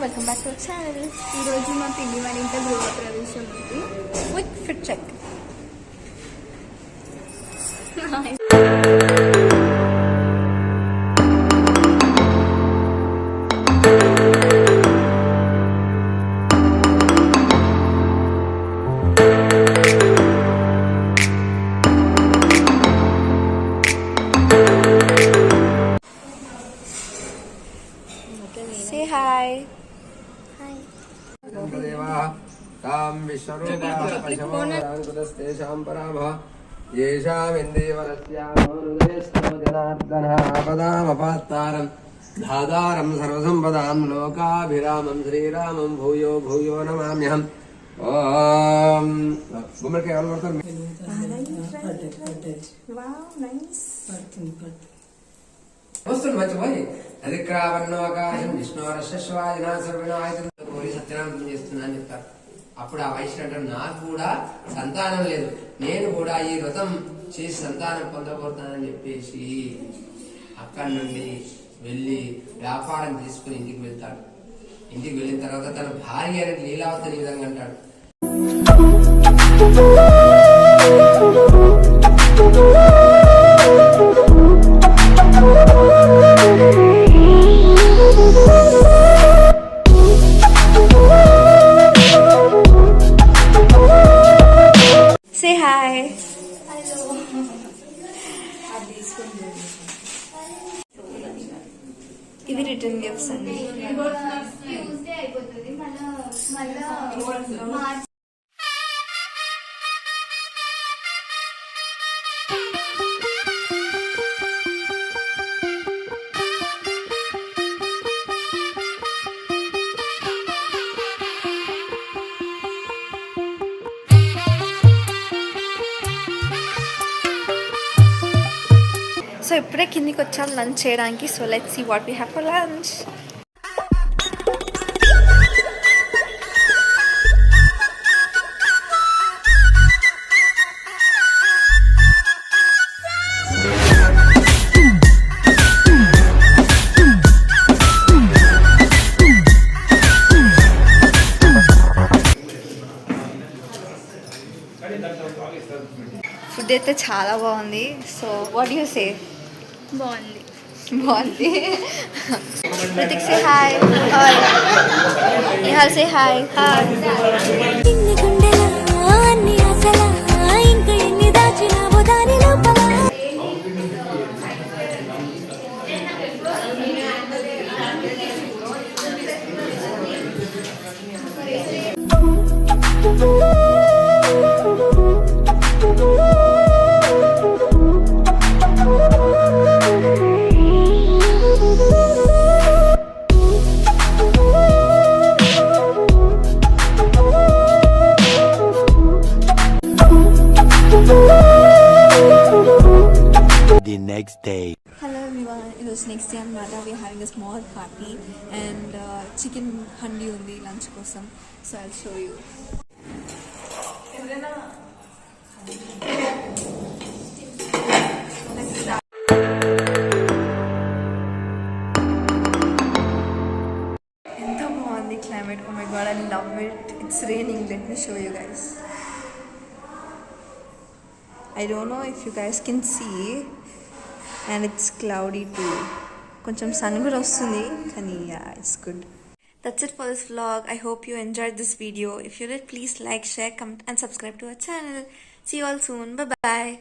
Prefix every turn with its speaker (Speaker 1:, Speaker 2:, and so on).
Speaker 1: Welcome back to our channel. ఈరోజు మా పిండి వాళ్ళ ఇంట్లో గృహ ప్రవేశం ఉంది. Quick fit check. Say hi. Hi. तां विश्वरूपापशमोराङ्कुतस्तेषां पराभव येषामिन्देवरस्यामो जनार्दनः आपदामपात्तारं धातारं सर्वसम्पदां लोकाभिरामं श्रीरामं भूयो भूयो नमाम्यहम्. ॐ गुम्मडिकाय ఎవరు పడతారు? Wow nice. వస్తుంది మర్చిపోయి అధిక్రావన్నో ఆకాశం విష్ణువరశ్వాయన సర్వనాయకుడు కోరి సత్యనారాయణ చేస్తున్నా అని చెప్తారు. అప్పుడు ఆ వైశ్యుడు అంటాడు, నాకు కూడా సంతానం లేదు, నేను కూడా ఈ వ్రతం చేసి సంతానం పొందబోతానని చెప్పేసి అక్కడి నుండి వెళ్ళి వ్యాపారం తీసుకుని ఇంటికి వెళ్తాడు. ఇంటికి వెళ్ళిన తర్వాత తన భార్య అనేది లీలావతిని ఈ విధంగా అంటాడు.
Speaker 2: Say hi.
Speaker 1: Hello.
Speaker 2: ఇది రిటర్న్ గిఫ్ట్స్ అండి.
Speaker 1: ట్యూస్డే అయిపోతుంది, మళ్ళా మార్చ్.
Speaker 2: సో ఇప్పుడే కిందికి వచ్చాం లంచ్ చేయడానికి. So let's see what we have for lunch. Food అయితే చాలా బాగుంది. So what you say?
Speaker 1: బాగుంది.
Speaker 2: Ritik say hi. Nihal say hi. Hi.
Speaker 3: The next day.
Speaker 2: Hello everyone. It was next day anamata. We are having a small party and chicken handi undi lunch kosam. So I'll show you. Enta baagundi climate. Oh my god, I love it. It's raining. Let me show you guys. I don't know if you guys can see, and it's cloudy too. Koncham sun kuda vastundi kani yeah, it's good. That's it for this vlog. I hope you enjoyed this video. If you did, please like, share, comment and subscribe to our channel. See you all soon. Bye bye.